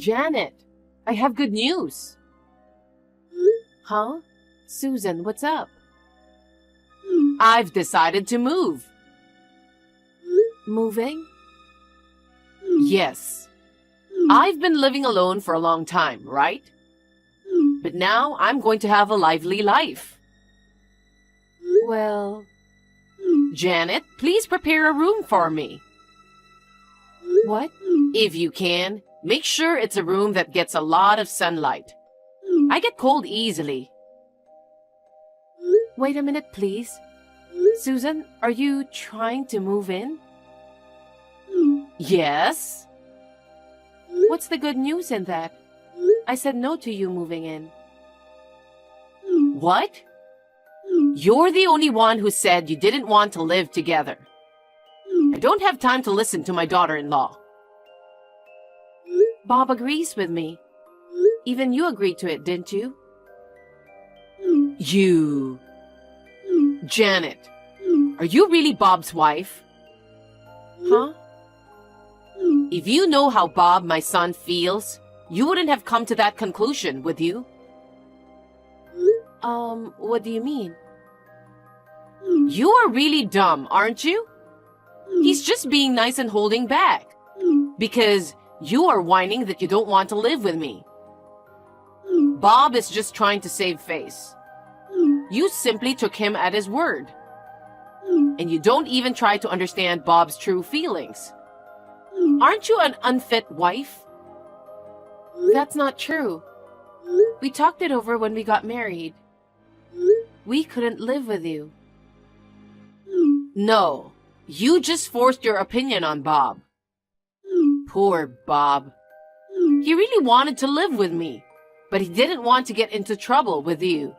Janet, I have good news. Huh? Susan, what's up? I've decided to move. Moving? Yes. I've been living alone for a long time, right? But now I'm going to have a lively life. Well, Janet, please prepare a room for me. What? If you can, make sure it's a room that gets a lot of sunlight. I get cold easily. Wait a minute, please. Susan, are you trying to move in? Yes. What's the good news in that? I said no to you moving in. What? You're the only one who said you didn't want to live together. I don't have time to listen to my daughter-in-law. Bob agrees with me. Even you agreed to it, didn't you? You... Janet, are you really Bob's wife? Huh? If you know how Bob, my son, feels, you wouldn't have come to that conclusion, would you? What do you mean? You are really dumb, aren't you? He's just being nice and holding back. Because you are whining that you don't want to live with me. Bob is just trying to save face. You simply took him at his word. And you don't even try to understand Bob's true feelings. Aren't you an unfit wife? That's not true. We talked it over when we got married. We couldn't live with you. No, you just forced your opinion on Bob. Poor Bob. He really wanted to live with me, but he didn't want to get into trouble with you.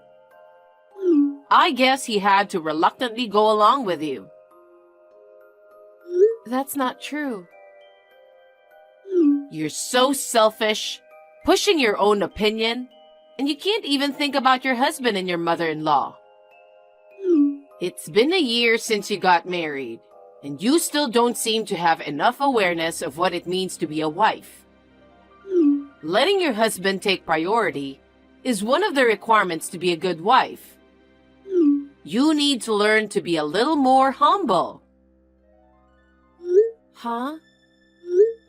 I guess he had to reluctantly go along with you. That's not true. You're so selfish, pushing your own opinion, and you can't even think about your husband and your mother-in-law. It's been a year since you got married, and you still don't seem to have enough awareness of what it means to be a wife. Letting your husband take priority is one of the requirements to be a good wife. You need to learn to be a little more humble. Huh?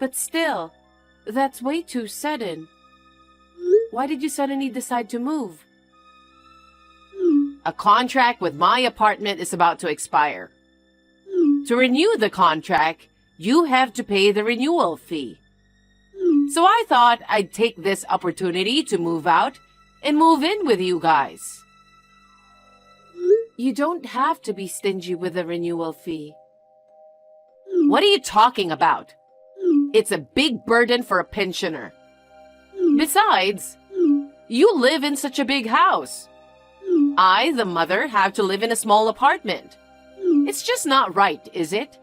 But still, that's way too sudden. Why did you suddenly decide to move? A contract with my apartment is about to expire. To renew the contract, you have to pay the renewal fee. So I thought I'd take this opportunity to move out and move in with you guys. You don't have to be stingy with the renewal fee. What are you talking about? It's a big burden for a pensioner. Besides, you live in such a big house. I, the mother, have to live in a small apartment. It's just not right, is it?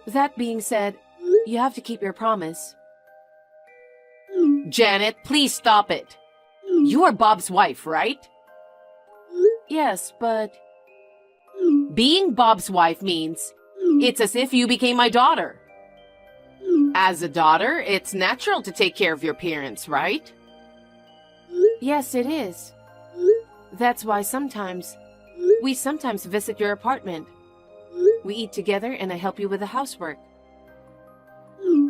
That being said, you have to keep your promise. Janet, please stop it. You are Bob's wife, right? Yes, but... Being Bob's wife means it's as if you became my daughter. As a daughter, it's natural to take care of your parents, right? Yes, it is. That's why we sometimes visit your apartment. We eat together and I help you with the housework.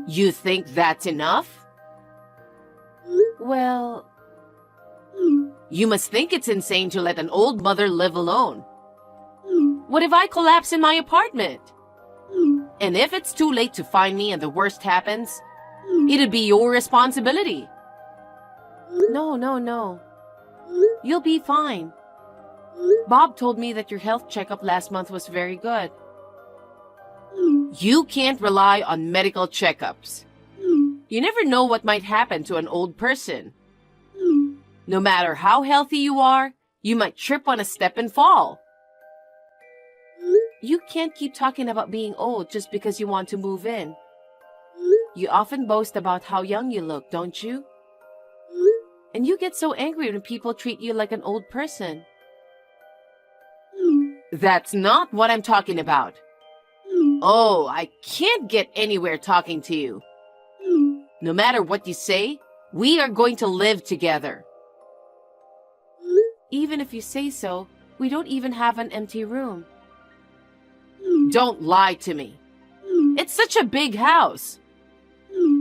You think that's enough? Well... You must think it's insane to let an old mother live alone. What if I collapse in my apartment? And if it's too late to find me and the worst happens, it'd be your responsibility. No. You'll be fine. Bob told me that your health checkup last month was very good. You can't rely on medical checkups. You never know what might happen to an old person. No matter how healthy you are, you might trip on a step and fall. You can't keep talking about being old just because you want to move in. You often boast about how young you look, don't you? And you get so angry when people treat you like an old person. That's not what I'm talking about. Oh, I can't get anywhere talking to you. No matter what you say, we are going to live together. Even if you say so, we don't even have an empty room. Don't lie to me. It's such a big house.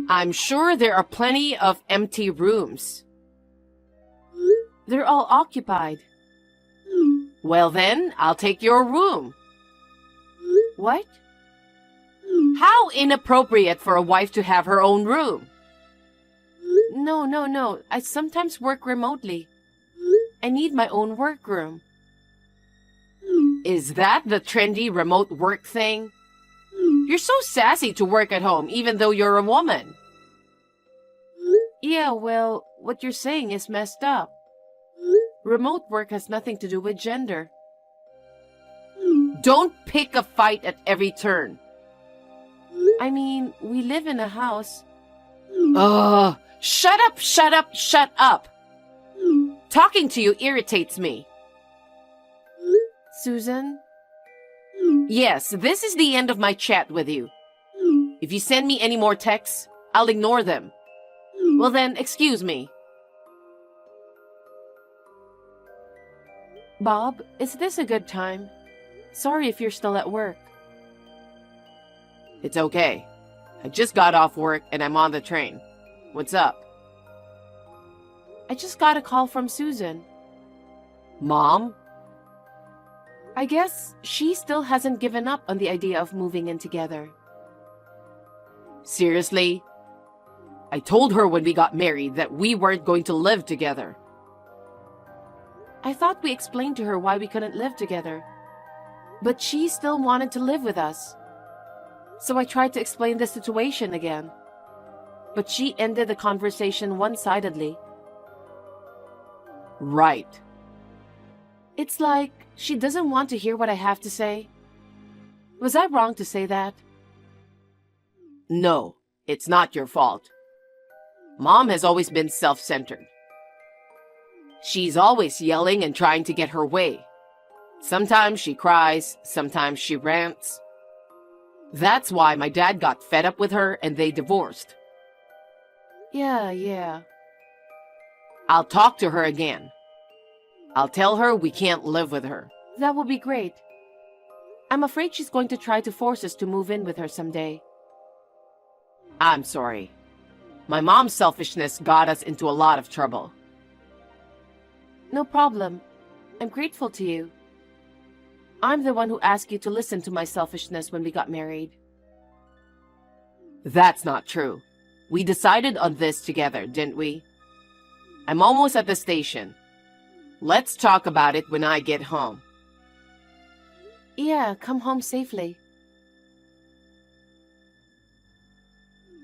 I'm sure there are plenty of empty rooms. They're all occupied. Well then, I'll take your room. What? How inappropriate for a wife to have her own room. No. I sometimes work remotely. I need my own workroom. Is that the trendy remote work thing? You're so sassy to work at home even though you're a woman. Yeah, well, what you're saying is messed up. Remote work has nothing to do with gender. Don't pick a fight at every turn. I mean, we live in a house. Ugh, shut up. Talking to you irritates me. Susan? Yes, this is the end of my chat with you. If you send me any more texts, I'll ignore them. Well then, excuse me. Bob, is this a good time? Sorry if you're still at work. It's okay. I just got off work and I'm on the train. What's up? I just got a call from Susan. Mom? I guess she still hasn't given up on the idea of moving in together. Seriously? I told her when we got married that we weren't going to live together. I thought we explained to her why we couldn't live together. But she still wanted to live with us. So I tried to explain the situation again. But she ended the conversation one-sidedly. Right. It's like she doesn't want to hear what I have to say. Was I wrong to say that? No, it's not your fault. Mom has always been self-centered. She's always yelling and trying to get her way. Sometimes she cries, sometimes she rants. That's why my dad got fed up with her and they divorced. Yeah. I'll talk to her again. I'll tell her we can't live with her. That would be great. I'm afraid she's going to try to force us to move in with her someday. I'm sorry. My mom's selfishness got us into a lot of trouble. No problem. I'm grateful to you. I'm the one who asked you to listen to my selfishness when we got married. That's not true. We decided on this together, didn't we? I'm almost at the station. Let's talk about it when I get home. Yeah, come home safely.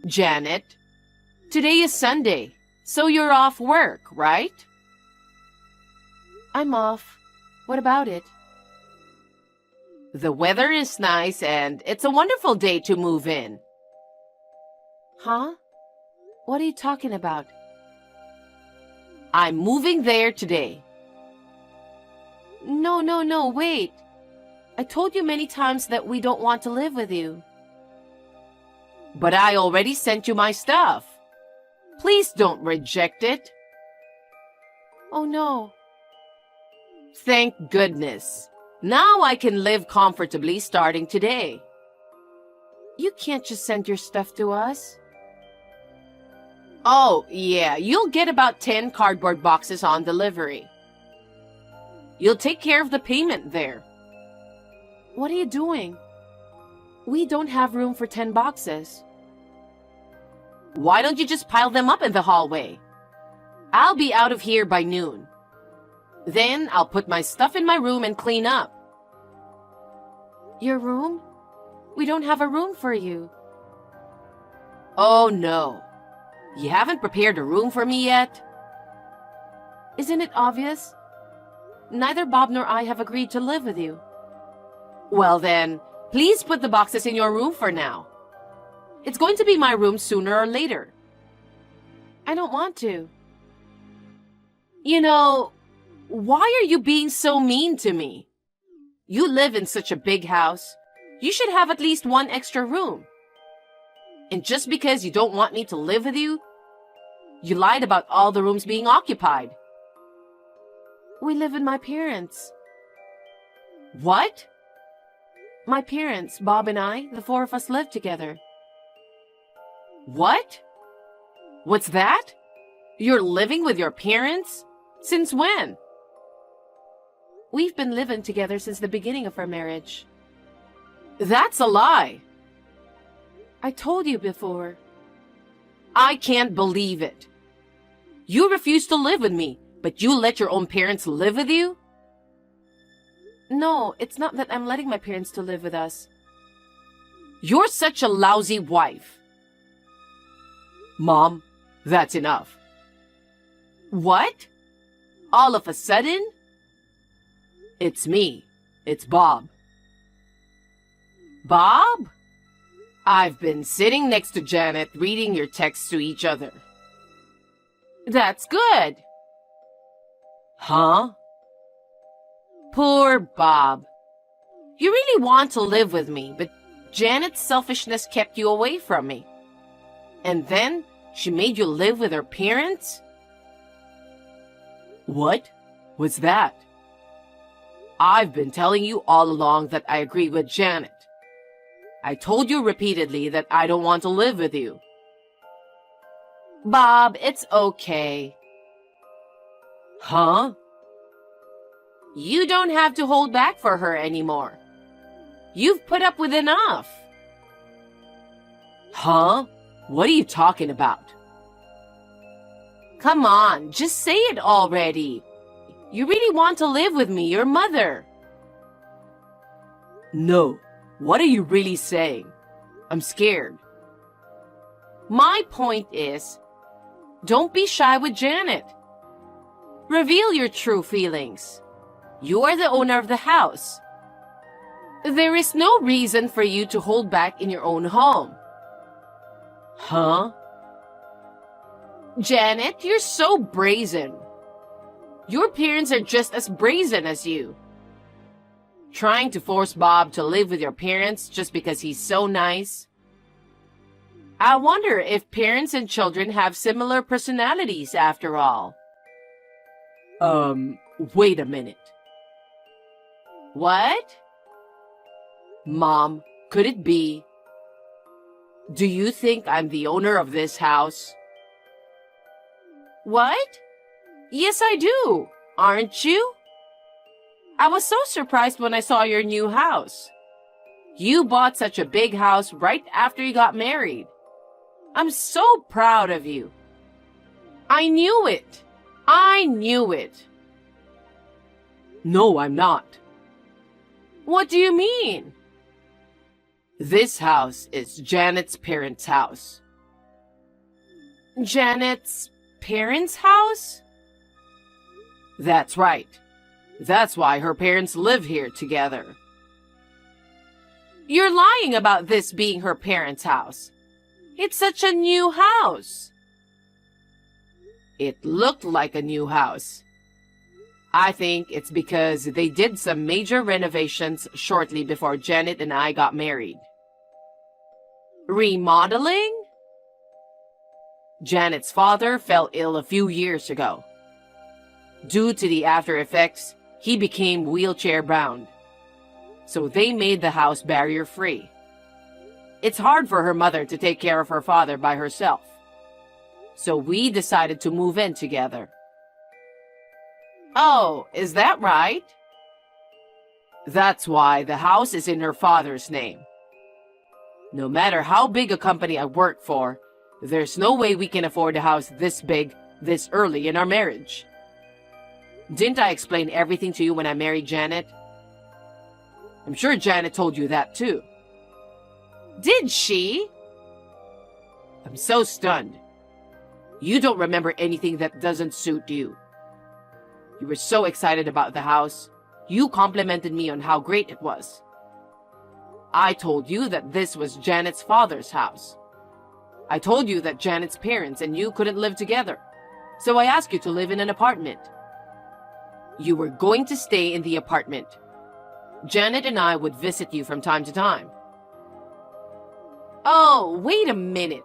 Janet, today is Sunday, so you're off work, right? I'm off. What about it? The weather is nice and it's a wonderful day to move in. Huh? What are you talking about? I'm moving there today. No, wait. I told you many times that we don't want to live with you. But I already sent you my stuff. Please don't reject it. Oh no. Thank goodness. Now I can live comfortably starting today. You can't just send your stuff to us. Oh, yeah, you'll get about 10 cardboard boxes on delivery. You'll take care of the payment there. What are you doing? We don't have room for 10 boxes. Why don't you just pile them up in the hallway? I'll be out of here by noon. Then I'll put my stuff in my room and clean up. Your room? We don't have a room for you. Oh no. You haven't prepared a room for me yet? Isn't it obvious? Neither Bob nor I have agreed to live with you. Well then, please put the boxes in your room for now. It's going to be my room sooner or later. I don't want to. You know, why are you being so mean to me? You live in such a big house. You should have at least one extra room. And just because you don't want me to live with you, you lied about all the rooms being occupied. We live with my parents. What? My parents, Bob and I, the four of us live together. What? What's that? You're living with your parents? Since when? We've been living together since the beginning of our marriage. That's a lie. I told you before. I can't believe it. You refuse to live with me, but you let your own parents live with you? No, it's not that I'm letting my parents to live with us. You're such a lousy wife. Mom, that's enough. What? All of a sudden? It's me. It's Bob. Bob? I've been sitting next to Janet reading your texts to each other. That's good. Huh? Poor Bob. You really want to live with me, but Janet's selfishness kept you away from me. And then she made you live with her parents? What? What's that? I've been telling you all along that I agree with Janet. I told you repeatedly that I don't want to live with you. Bob, it's okay. Huh? You don't have to hold back for her anymore. You've put up with enough. Huh? What are you talking about? Come on, just say it already. You really want to live with me, your mother. No. What are you really saying? I'm scared. My point is, don't be shy with Janet. Reveal your true feelings. You are the owner of the house. There is no reason for you to hold back in your own home. Huh? Janet, you're so brazen. Your parents are just as brazen as you. Trying to force Bob to live with your parents just because he's so nice. I wonder if parents and children have similar personalities after all. Wait a minute. What? Mom, could it be? Do you think I'm the owner of this house? What? Yes, I do. Aren't you? I was so surprised when I saw your new house. You bought such a big house right after you got married. I'm so proud of you. I knew it. I knew it. No, I'm not. What do you mean? This house is Janet's parents' house. Janet's parents' house? That's right. That's why her parents live here together. You're lying about this being her parents' house. It's such a new house. It looked like a new house. I think it's because they did some major renovations shortly before Janet and I got married. Remodeling? Janet's father fell ill a few years ago. Due to the after effects, he became wheelchair-bound. So they made the house barrier-free. It's hard for her mother to take care of her father by herself. So we decided to move in together. Oh, is that right? That's why the house is in her father's name. No matter how big a company I work for, there's no way we can afford a house this big, this early in our marriage. Didn't I explain everything to you when I married Janet? I'm sure Janet told you that too. Did she? I'm so stunned. You don't remember anything that doesn't suit you. You were so excited about the house. You complimented me on how great it was. I told you that this was Janet's father's house. I told you that Janet's parents and you couldn't live together. So I asked you to live in an apartment. You were going to stay in the apartment. Janet and I would visit you from time to time. Oh, wait a minute.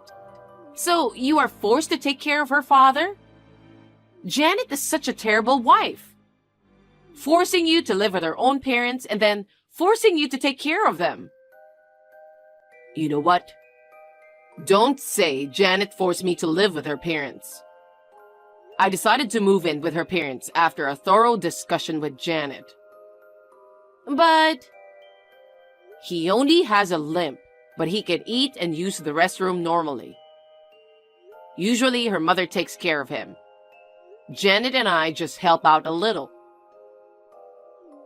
So you are forced to take care of her father? Janet is such a terrible wife. Forcing you to live with her own parents and then forcing you to take care of them. You know what? Don't say Janet forced me to live with her parents. I decided to move in with her parents after a thorough discussion with Janet. But he only has a limp, but he can eat and use the restroom normally. Usually her mother takes care of him. Janet and I just help out a little.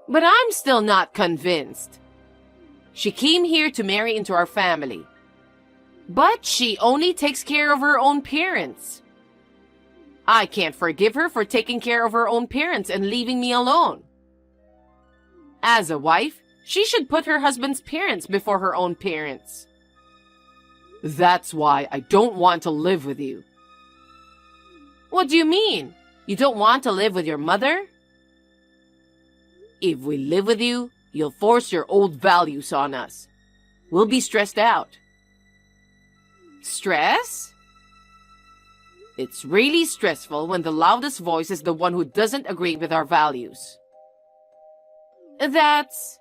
But I'm still not convinced. She came here to marry into our family. But she only takes care of her own parents. I can't forgive her for taking care of her own parents and leaving me alone. As a wife, she should put her husband's parents before her own parents. That's why I don't want to live with you. What do you mean? You don't want to live with your mother? If we live with you, you'll force your old values on us. We'll be stressed out. Stress? It's really stressful when the loudest voice is the one who doesn't agree with our values. That's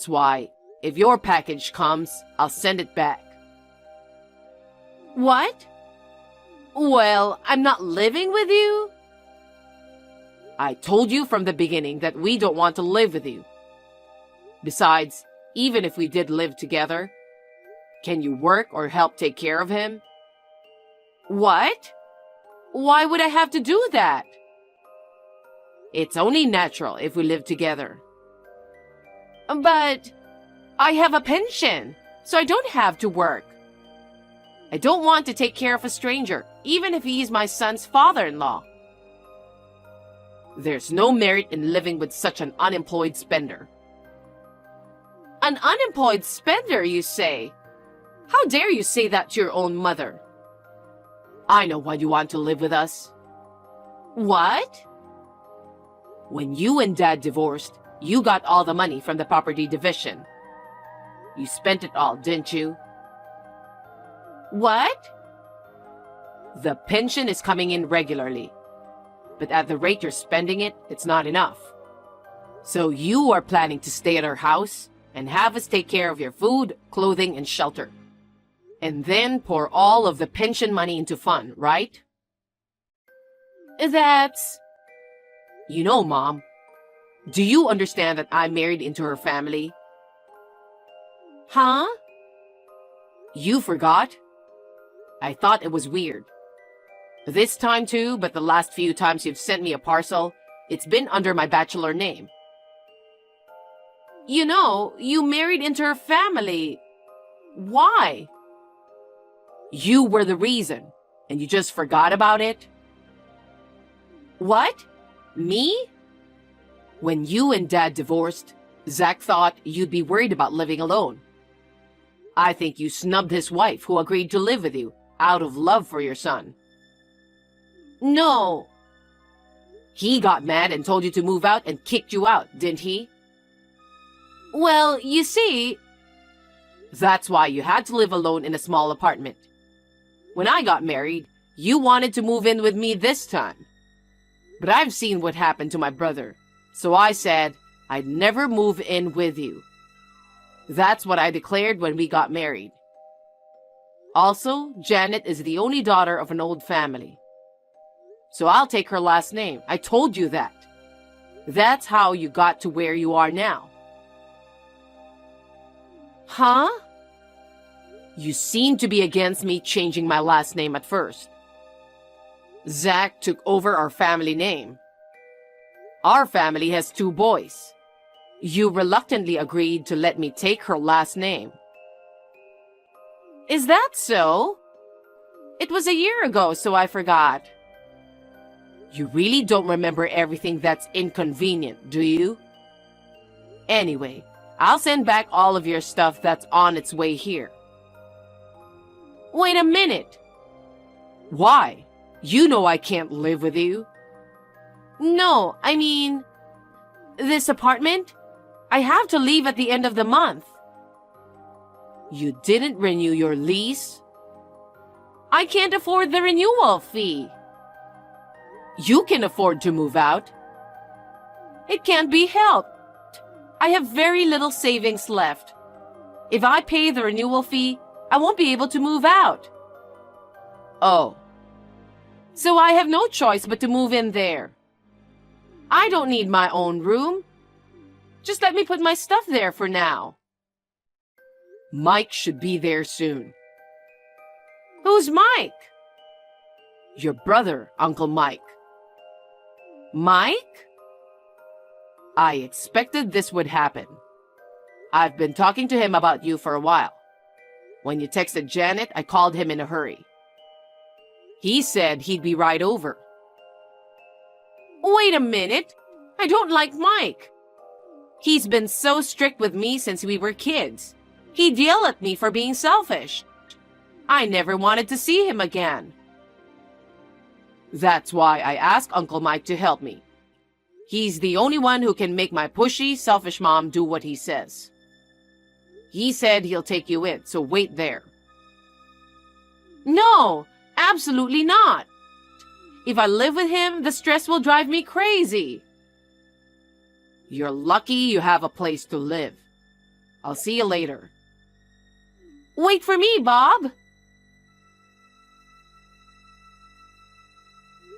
why, if your package comes, I'll send it back. What? Well, I'm not living with you? I told you from the beginning that we don't want to live with you. Besides, even if we did live together, can you work or help take care of him? What? Why would I have to do that? It's only natural if we live together. But I have a pension, so I don't have to work. I don't want to take care of a stranger, even if he is my son's father-in-law. There's no merit in living with such an unemployed spender. An unemployed spender, you say? How dare you say that to your own mother? I know why you want to live with us. What? When you and Dad divorced, you got all the money from the property division. You spent it all, didn't you? What? The pension is coming in regularly. But at the rate you're spending it, it's not enough. So you are planning to stay at our house and have us take care of your food, clothing, and shelter. And then pour all of the pension money into fun, right? That's... You know, Mom, do you understand that I married into her family? Huh? You forgot? I thought it was weird. This time too, but the last few times you've sent me a parcel, it's been under my bachelor name. You know, you married into her family. Why? You were the reason, and you just forgot about it? What? Me? When you and Dad divorced, Zach thought you'd be worried about living alone. I think you snubbed his wife who agreed to live with you out of love for your son. No. He got mad and told you to move out and kicked you out, didn't he? Well, you see... That's why you had to live alone in a small apartment. When I got married, you wanted to move in with me this time. But I've seen what happened to my brother, so I said I'd never move in with you. That's what I declared when we got married. Also, Janet is the only daughter of an old family. So I'll take her last name. I told you that. That's how you got to where you are now. Huh? You seem to be against me changing my last name at first. Zach took over our family name. Our family has 2 boys. You reluctantly agreed to let me take her last name. Is that so? It was a year ago, so I forgot. You really don't remember everything that's inconvenient, do you? Anyway, I'll send back all of your stuff that's on its way here. Wait a minute. Why? You know I can't live with you. No, I mean, this apartment? I have to leave at the end of the month. You didn't renew your lease? I can't afford the renewal fee. You can afford to move out. It can't be helped. I have very little savings left. If I pay the renewal fee, I won't be able to move out. Oh. So I have no choice but to move in there. I don't need my own room. Just let me put my stuff there for now. Mike should be there soon. Who's Mike? Your brother, Uncle Mike. Mike? I expected this would happen. I've been talking to him about you for a while. When you texted Janet, I called him in a hurry. He said he'd be right over. Wait a minute. I don't like Mike. He's been so strict with me since we were kids. He'd yell at me for being selfish. I never wanted to see him again. That's why I asked Uncle Mike to help me. He's the only one who can make my pushy, selfish mom do what he says. He said he'll take you in, so wait there. No, absolutely not. If I live with him, the stress will drive me crazy. You're lucky you have a place to live. I'll see you later. Wait for me, Bob.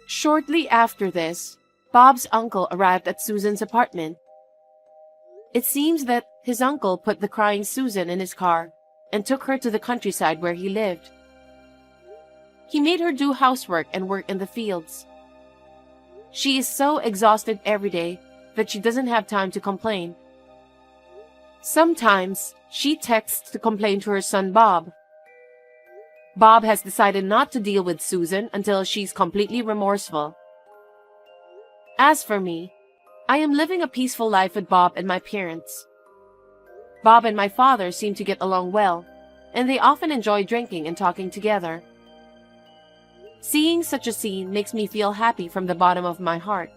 Shortly after this, Bob's uncle arrived at Susan's apartment. It seems that his uncle put the crying Susan in his car and took her to the countryside where he lived. He made her do housework and work in the fields. She is so exhausted every day that she doesn't have time to complain. Sometimes she texts to complain to her son Bob. Bob has decided not to deal with Susan until she's completely remorseful. As for me, I am living a peaceful life with Bob and my parents. Bob and my father seem to get along well, and they often enjoy drinking and talking together. Seeing such a scene makes me feel happy from the bottom of my heart,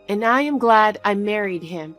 and I am glad I married him.